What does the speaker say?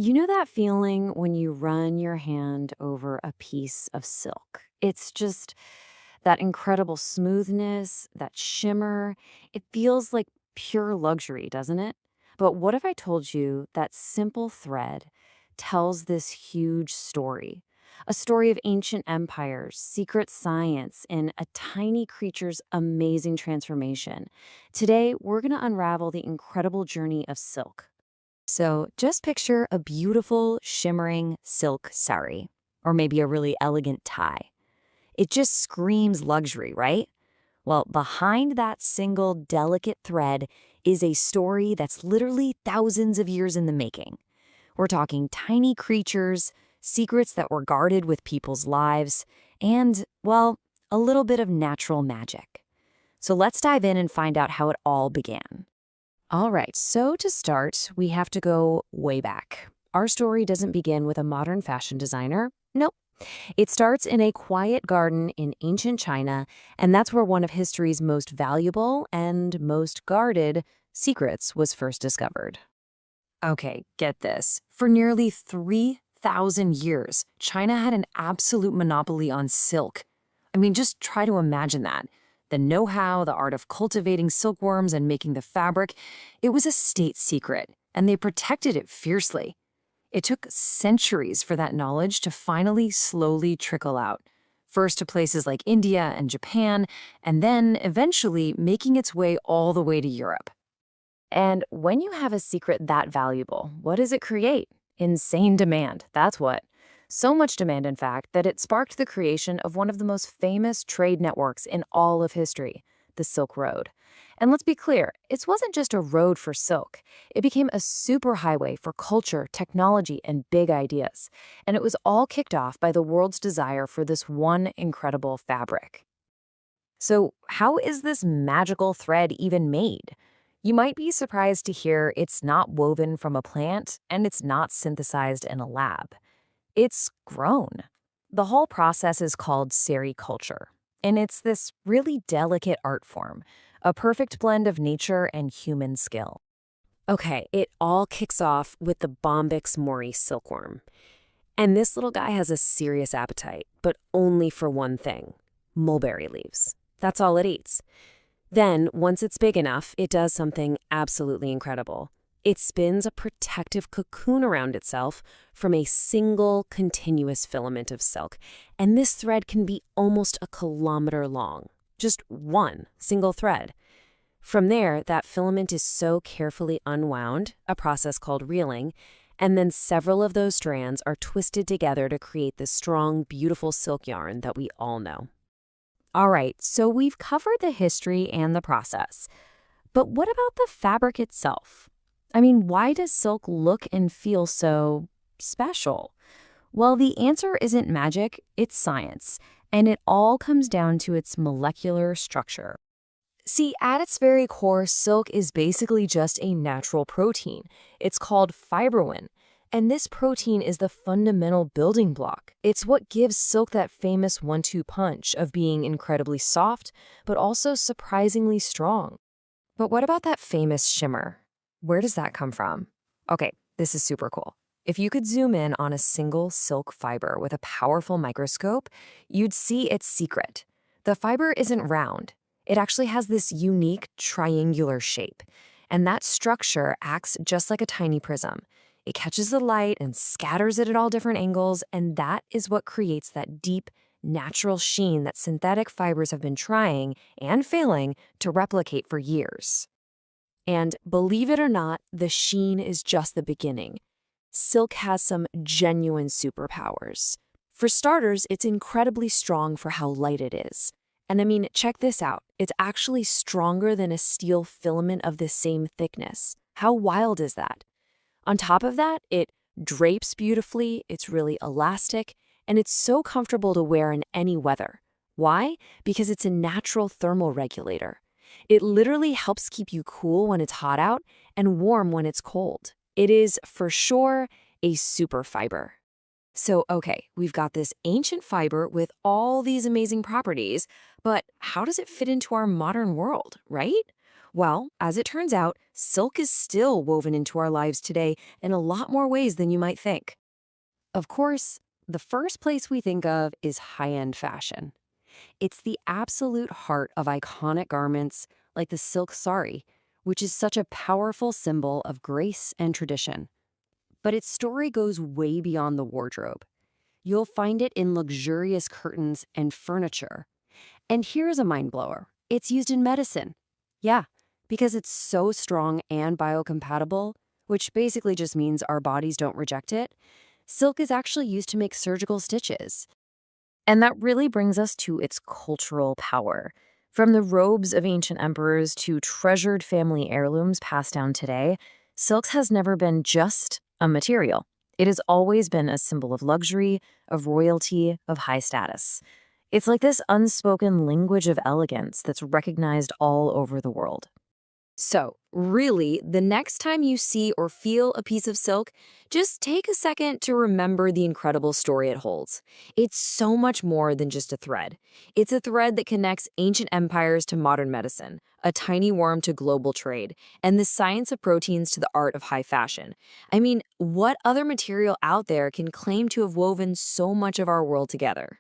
You know that feeling when you run your hand over a piece of silk? It's just that incredible smoothness, that shimmer. It feels like pure luxury, doesn't it? But what if I told you that simple thread tells this huge story? A story of ancient empires, secret science, and a tiny creature's amazing transformation. Today, we're going to unravel the incredible journey of silk. So just picture a beautiful, shimmering silk sari, or maybe a really elegant tie. It just screams luxury, right? Well, behind that single delicate thread is a story that's literally thousands of years in the making. We're talking tiny creatures, secrets that were guarded with people's lives, and, well, a little bit of natural magic. So let's dive in and find out how it all began. All right, so to start, we have to go way back. Our story doesn't begin with a modern fashion designer. Nope. It starts in a quiet garden in ancient China, and that's where one of history's most valuable and most guarded secrets was first discovered. Okay, get this. For nearly 3,000 years, China had an absolute monopoly on silk. I mean, just try to imagine that. The know-how, the art of cultivating silkworms and making the fabric, it was a state secret, and they protected it fiercely. It took centuries for that knowledge to finally slowly trickle out, first to places like India and Japan, and then eventually making its way all the way to Europe. And when you have a secret that valuable, what does it create? Insane demand, that's what. So much demand, in fact, that it sparked the creation of one of the most famous trade networks in all of history, the Silk Road. And let's be clear, it wasn't just a road for silk. It became a superhighway for culture, technology, and big ideas. And it was all kicked off by the world's desire for this one incredible fabric. So, how is this magical thread even made? You might be surprised to hear it's not woven from a plant and it's not synthesized in a lab. It's grown. The whole process is called sericulture, and it's this really delicate art form, a perfect blend of nature and human skill. Okay, it all kicks off with the Bombyx mori silkworm. And this little guy has a serious appetite, but only for one thing: mulberry leaves. That's all it eats. Then, once it's big enough, it does something absolutely incredible. It spins a protective cocoon around itself from a single continuous filament of silk, and this thread can be almost a kilometer long. Just one single thread. From there, that filament is so carefully unwound, a process called reeling, and then several of those strands are twisted together to create the strong, beautiful silk yarn that we all know. All right, so we've covered the history and the process. But what about the fabric itself? I mean, why does silk look and feel so special? Well, the answer isn't magic, it's science, and it all comes down to its molecular structure. See, at its very core, silk is basically just a natural protein. It's called fibrin, and this protein is the fundamental building block. It's what gives silk that famous one-two punch of being incredibly soft, but also surprisingly strong. But what about that famous shimmer? Where does that come from? Okay, this is super cool. If you could zoom in on a single silk fiber with a powerful microscope, you'd see its secret. The fiber isn't round. It actually has this unique triangular shape, and that structure acts just like a tiny prism. It catches the light and scatters it at all different angles, and that is what creates that deep, natural sheen that synthetic fibers have been trying and failing to replicate for years. And believe it or not, the sheen is just the beginning. Silk has some genuine superpowers. For starters, it's incredibly strong for how light it is. And I mean, check this out. It's actually stronger than a steel filament of the same thickness. How wild is that? On top of that, it drapes beautifully, it's really elastic, and it's so comfortable to wear in any weather. Why? Because it's a natural thermal regulator. It literally helps keep you cool when it's hot out and warm when it's cold. It is, for sure, a super fiber. So, okay, we've got this ancient fiber with all these amazing properties, but how does it fit into our modern world, right? Well, as it turns out, silk is still woven into our lives today in a lot more ways than you might think. Of course, the first place we think of is high-end fashion. It's the absolute heart of iconic garments like the silk sari, which is such a powerful symbol of grace and tradition. But its story goes way beyond the wardrobe. You'll find it in luxurious curtains and furniture. And here's a mind blower. It's used in medicine. Yeah, because it's so strong and biocompatible, which basically just means our bodies don't reject it. Silk is actually used to make surgical stitches. And that really brings us to its cultural power. From the robes of ancient emperors to treasured family heirlooms passed down today, silk has never been just a material. It has always been a symbol of luxury, of royalty, of high status. It's like this unspoken language of elegance that's recognized all over the world. So, really, the next time you see or feel a piece of silk, just take a second to remember the incredible story it holds. It's so much more than just a thread. It's a thread that connects ancient empires to modern medicine, a tiny worm to global trade, and the science of proteins to the art of high fashion. I mean, what other material out there can claim to have woven so much of our world together?